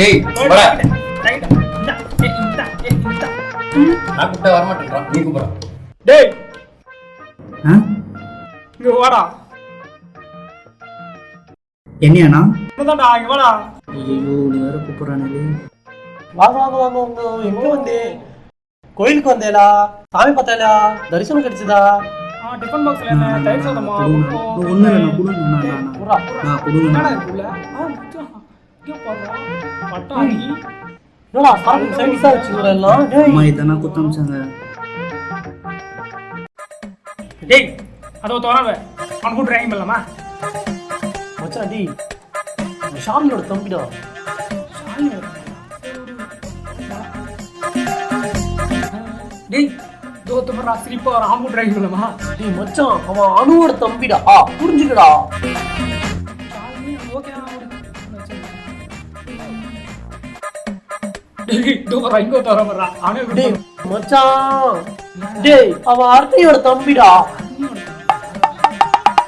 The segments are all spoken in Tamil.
டேய் போடா. நான் கூப்பிட்டா வர மாட்டேன்றான், நீ கூப்பிடுற. டேய் இங்க வாடா. என்னையாண்ணா? என்னதான்டா இங்க வாடா. ஐயோ நீ வேற கூப்பிடுறானே. வாங்க வாங்க வாங்க. எங்க வந்தே? கோயிலுக்கு வந்தேலா? சாமி பார்த்தாலா? தரிசனம் கிடைச்சதா? டிஃபன் பாக்ஸ்ல என்ன தயிர் சாதமா? ஒண்ணு இல்ல, நான் கொடுங்க. நான் கொடுங்க. என்னடா இருக்குள்ள? இங்க பாருடா. பட்டாணி. என்னடா சாமி சைடுஸா வச்சிருக்கறலாம்? டேய் அம்மா இதனா குத்தம்ச்சாங்க. டேய் அதோ தோறவே. அவன் கூட ட்ரைங் பண்ணலாமா? மச்சான் டேய். ஷாமியோட தம்பிடா. டேய் தோத்து பரா சிரிப்பா ராமு ட்ரைங் பண்ணலாமா? டேய் மச்சான் அவன் அனுவோட தம்பிடா. புரிஞ்சுக்கடா. டேய் தோறா இங்க தோற பரா. அவனே டேய் மச்சான். டேய் அவன் அர்த்தியோட தம்பிடா.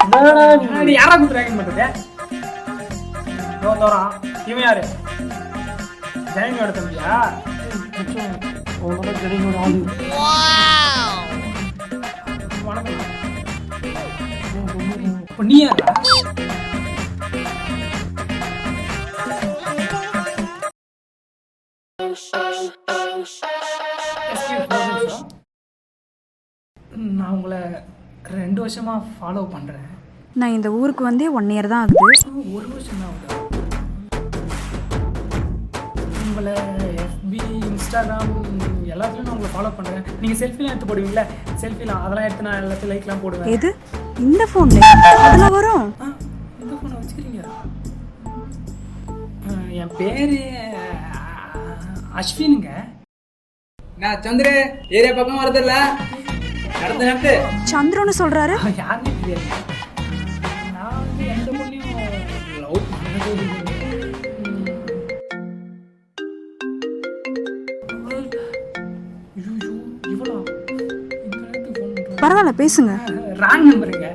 என்னடா நீ யாரா கூட ட்ரைங் பண்றது? தோறா இவன் யாரு? ஜெயமியோட தம்பியா? அவனோட ஜெயமியோட ஆளு. வணக்கம். இப்போ நீ யாரா? நான் உங்களை 2 வருஷமா ஃபாலோ பண்றேன். நான் இந்த ஊருக்கு வந்தே 1 இயர் தான் ஆகுது. 1 வருஷம் தான் ஆகுதா? உங்களை FB, Instagram எல்லாத்துலயும் நான் உங்களை ஃபாலோ பண்றேன். நீங்க செல்ஃபிலாம் எடுத்து போடுவீங்களா? செல்ஃபிலாம் அதெல்லாம் எடுத்து நான் எல்லாத்தையும் லைக்லாம் போடுவேன். எது இந்த ஃபோன்ல அதுல வரும்? இந்த ஃபோனை வச்சுக்கிறீங்க? என் பேரு அஸ்வினுங்க. நான் சந்திர ஏரியா பக்கம் வரதில்ல. நடந்து நடந்து சந்திரன்னு சொல்றாரு. யாருமே தெரியாது. நான் வந்து எந்த பொண்ணையும் லவ் பண்ணதே இல்லை. இவ்வளோ இந்த நேரத்துக்கு ஃபோன் பண்ணுறேன். பரவாயில்ல பேசுங்க. ராங் நம்பருங்க.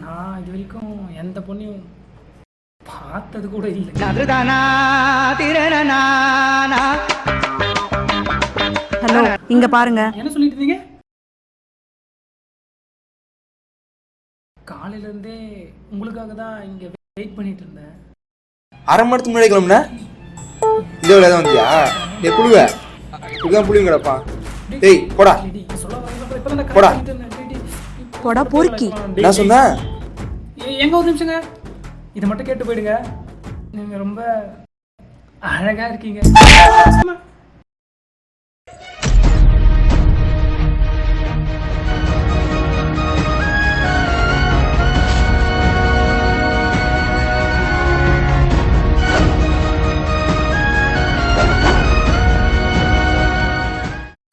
நான் இது வரைக்கும் எந்த பொண்ணையும் பார்த்தது கூட இல்லை. ஹலோ இங்க பாருங்க. என்ன சொல்லிட்டு இருந்தீங்க? காலையில இருந்தே உங்களுக்காக தான் இங்க வெயிட் பண்ணிட்டு இருந்தேன். அரை மணி நேரத்துக்கு முன்னாடி கிளம்புன இதே வேலை தான் வந்தியா? டேய் புழுவ இப்படிதான் புழுங்க கிடப்பா. டேய் போடா போடா. போடா பொறுக்கி. என்ன சொன்ன? எங்க ஒரு நிமிஷங்க, இதை மட்டும் கேட்டு போயிடுங்க. நீங்க ரொம்ப அழகா இருக்கீங்க.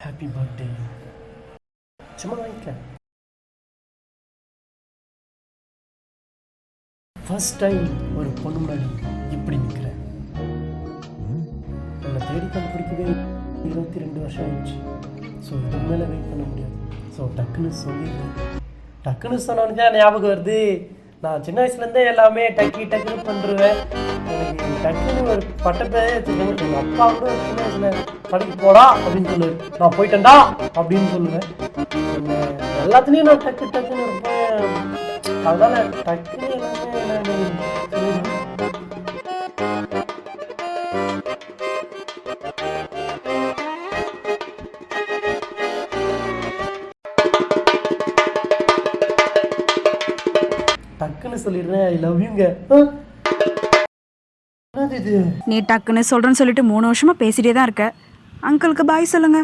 Happy birthday. சும்மா வாங்கிக்க. ஃபர்ஸ்ட் டைம் ஒரு பொண்ணு முன்னாடி இப்படி நிற்கிறேன். என்னை தேடி கண்டுபிடிக்கவே 22 வருஷம் ஆயிடுச்சு. ஸோ இதுக்கு மேலே வெயிட் பண்ண முடியாது. ஸோ டக்குன்னு சொல்லிடுறேன். டக்குன்னு சொன்னோன்னு தான் ஞாபகம் வருது. நான் சின்ன வயசுலேருந்தே எல்லாமே டக்குன்னு பண்ணுருவேன். எனக்கு டக்குன்னு ஒரு பட்டப்பேரே எடுத்துருக்காங்க. எங்கள் அப்பா கூட சின்ன வயசில் படிக்க போடா அப்படின்னு சொல்லுவேன். நான் போயிட்டேன்டா அப்படின்னு சொல்லுவேன். எல்லாத்துலேயும் நான் டக்குன்னு இருப்பேன். அதனால் டக்குன்னு எல்லாமே நான் சொல்லிடுவேன். டக்குன்னு சொல்லிடுறேன். ஐ லவ் யூங்க. என்னது இது? நீ டக்குன்னு சொல்றேன்னு சொல்லிட்டு 3 வருஷமா பேசிட்டே தான் இருக்க. அங்கிளுக்கு பாய் சொல்லுங்க.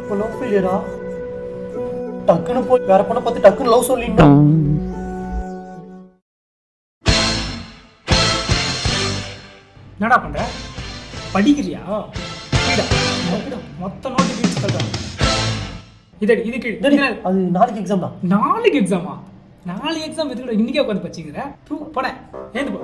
இப்போ லவ் ஃபெயிலியரா? டக்குன்னு போய் வேற பொண்ணை பார்த்து டக்குன்னு லவ் சொல்லிட்டா. என்னடா பண்ற? படிக்கிறியா? மொத்த நோட்டு கிழிச்சு தள்ளுறான். இதுக்கு அது நாளைக்கு எக்ஸாம் தான். நாளைக்கு எக்ஸாமா? நாளைக்கு எக்ஸாம் எதுக்கு இன்னைக்கே உட்காந்து படிச்சுக்கிற? போட ஏந்து போ.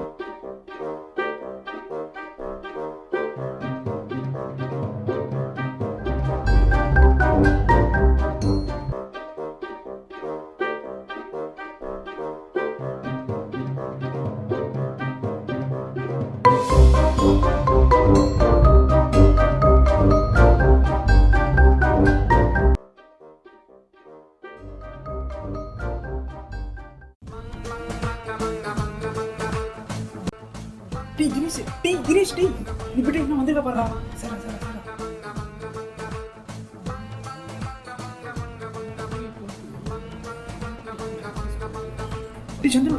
டேய் தினேஷ் டேய் நீ விட்டு இன்னும் வந்துருக்க பாறா சரா சரா சரா டேய் சந்துரு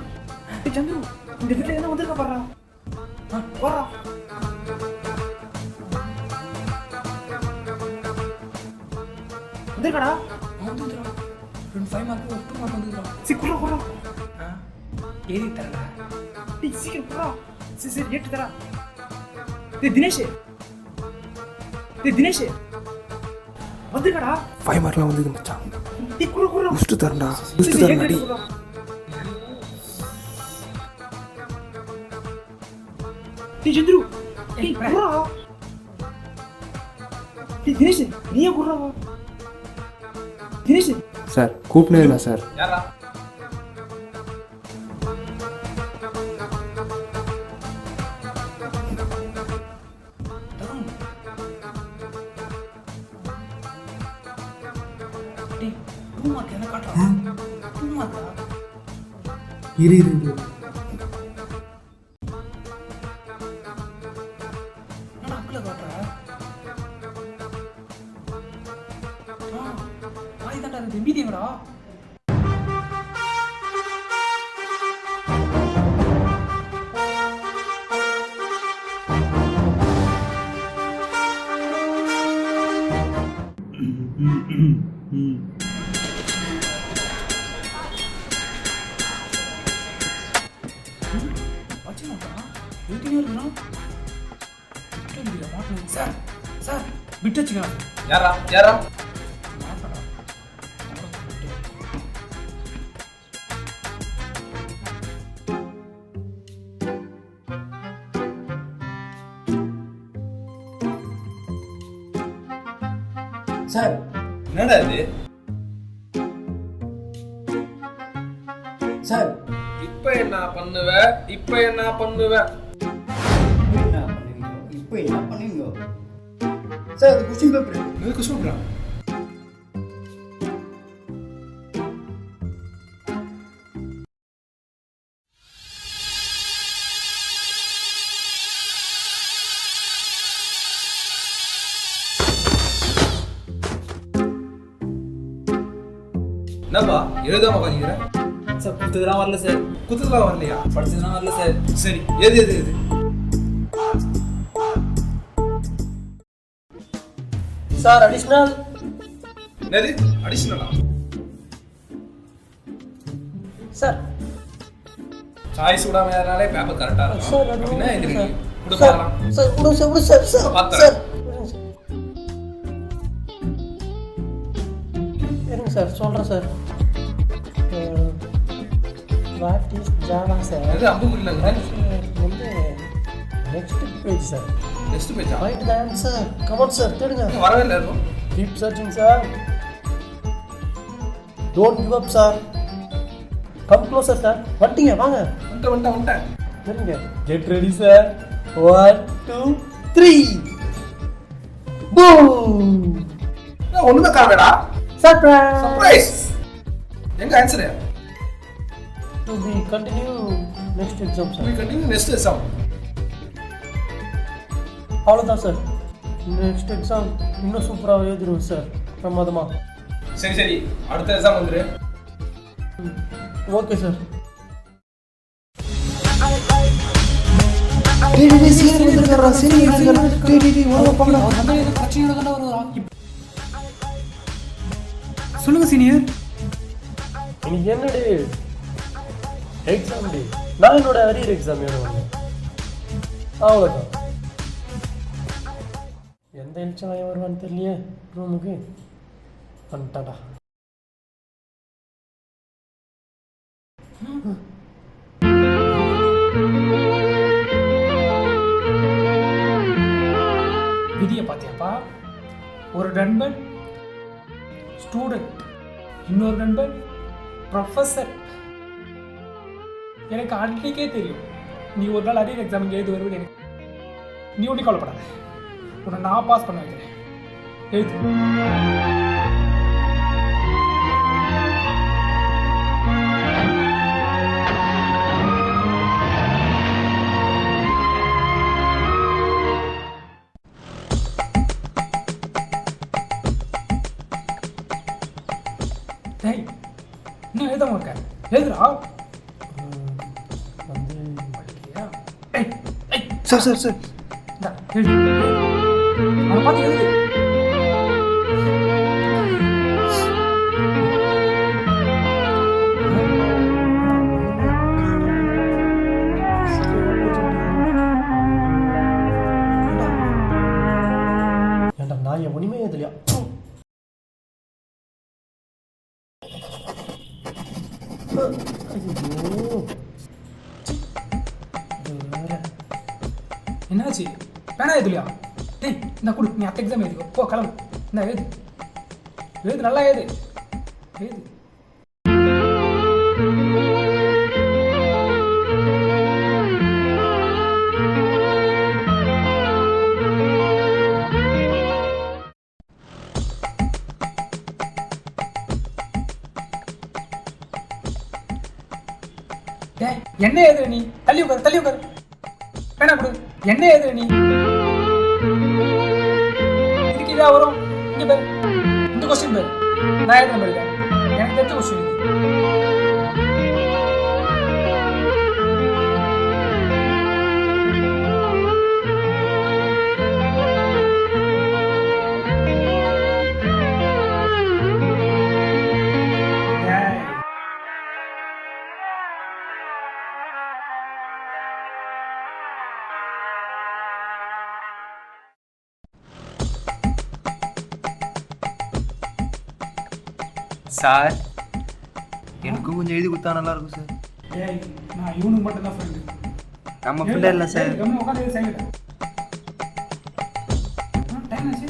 இந்த வீட்ல என்ன வந்துருக்க பாறா பாறா வந்துருக்கடா வந்துருடா 5 மார்க் 2 மார்க் வந்துருடா சீக்கிரம் ஏறி தரடா டேய் சீக்கிரம் போடா சரி ஏட்டு தரா டேய் தினேஷ் வந்துடா 5 மார்க்லாம் வந்து மச்சான் டேய் குரு புஷ்டு தரண்டா புஷ்டு தரண்டாடி டேய் சந்துரு டேய் குரா டேய் தினேஷ் நீயே குரா தினேஷ் சார் கூப்பினே இல்லை சார் யாரா டேய் 2 மார்க் என்ன காட்றா 2 மார்க்கா இரு நான் அக்கல காட்றா ஆய் தான்டா இது மீதியங்கடா சார் விட்டு வச்சுக்கலாம் யாரா சார் என்னடா இது சார் இப்ப என்ன பண்ணுவ இப்போ என்ன பண்ணுவீங்க சார் அது கொஸ்டின் பேப்பர் எதுக்கு சொல்றான் என்னப்பா எழுதாம உட்காந்துக்கிறேன் சார் குத்ததெல்லாம் வரல சார் குத்துலாம் வரலையா படிச்சதெல்லாம் வரல சார் சரி எது சார் அடிஷ்னல் என்னது அடிஷனலா சார் சாய்ஸ் விடாம ஏறனாலே பேப்பர் கரெக்டா இருக்கும் சார் அது அப்படின்னா இது சார். கொடு சார் பார்க்கலாம் சார் விடு சார் பார்த்துறேன். இருங்க சார் சொல்கிறேன் sir what is Java sir எது அம்புக்குறில வந்து நெக்ஸ்ட் பேஜ் சார் நெக்ஸ்ட் பேஜா right the answer come on sir தேடுங்க வரவே இல்லை இருக்கும் keep searching sir don't give up sir come closer sir வந்துட்டீங்க வாங்க வந்துட்டேன் சரிங்க கெட் ரெடி சார் 1 2 3 பூம் ஒண்ணுமே காணடா சர்ப்ரைஸ் சர்ப்ரைஸ் எங்க answer to be continue next exam sir we continue next exam அவ்வளோதான் சார் நெக்ஸ்ட் எக்ஸாம் இன்னும் சூப்பராக எழுதிடுவோம் சார் பிரமாதமாக சரி அடுத்த எக்ஸாம் வந்துரு ஓகே சார் சொல்லுங்க சீனியர் இன்னைக்கு என்னடி எக்ஸாம் டே நான் என்னோட அரியர் எக்ஸாம் எழுதுவாங்க அவ்வளோதான் எந்த எலிச்சம் வருவான்னு தெரியலையே ரூமுக்கு வந்துட்டாடா விதியை பார்த்தியாப்பா ஒரு நண்பன் ஸ்டூடெண்ட் இன்னொரு நண்பன் ப்ரொஃபஸர் எனக்கு அன்றைக்கே தெரியும் நீ ஒரு நாள் அரியர் எக்ஸாம் இங்கே எழுது வருவேன்னு எனக்கு நீ ஒன்றும் கவலைப்படாத உன்னை நான் பாஸ் பண்ண வைக்கிறேன் எழுது எழுதுடா. வந்து ஏய் ஏய் சார் சார் சார் இந்தா எழுது. அவனை பார்த்து எழுது. ஏன்டா நான் என் ஒன்றுமே எதுலையா ஐயோ என்னாச்சு? பேனா எழுதுலையா? டேய் இந்த கொடு, நீ அத்தை எக்ஸாம் எழுதிக்கோ. போ கிளம்பு. இந்த எழுது எழுது, நல்லா எழுது எழுது. டேய் என்ன எழுதுற நீ? தள்ளி உட்காரு, தள்ளி உட்காரு. பேனா கொடு. என்ன எழுதுற நீ? இதுக்கு இதா வரும். இங்க பாரு, இந்த கொஸ்டின் பாரு. நான் எழுதுற மாதிரி தான். எனக்கு தெரிஞ்ச கொஸ்டின் இது. டேய். சார் எனக்கும் கொஞ்சம் எழுதி கொடுத்தா நல்லா இருக்கும் சார். டேய் நான் இவனுக்கு மட்டும் தான் ஃப்ரெண்டு. நம்ம ஃப்ரெண்டே இல்லை சார். கம்மி உட்காந்து எழுதி சைலண்ட். டைம் ஆச்சு.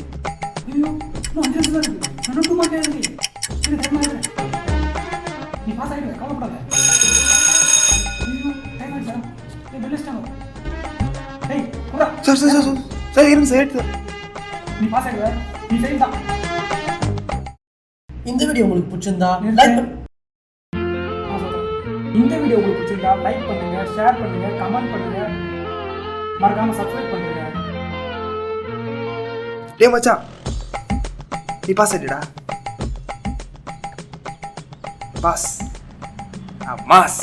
ஐயோ இன்னும் 5 நிமிஷம் தான் இருக்கு. நான் 2 மாட்டேன் இருக்கு. சரி டைம் ஆயிடுச்சு. நீ பாஸ் ஆகிடுவ, கவலைப்படாத. ஐயோ டைம் ஆயிடுச்சா? ஏய் பெல் அடிச்சிட்டாங்க. டேய் குறா. சார் சார் சார் சார் இருங்க சார் எடுத்து நீ பாஸ் ஆகிடுவ. நீ ஃபெயில் தான். இந்த வீடியோ உங்களுக்கு பிடிச்சிருந்தா லைக் பண்ணு. இந்த வீடியோ உங்களுக்கு பிடிச்சிருந்தா லைக் பண்ணுங்க, ஷேர் பண்ணுங்க, கமெண்ட் பண்ணுங்க, மறக்காம சப்ஸ்கிரைப் பண்ணுங்க. டேய் மச்சான் நீ பாஸ் ஆயிடுடா. Pass mass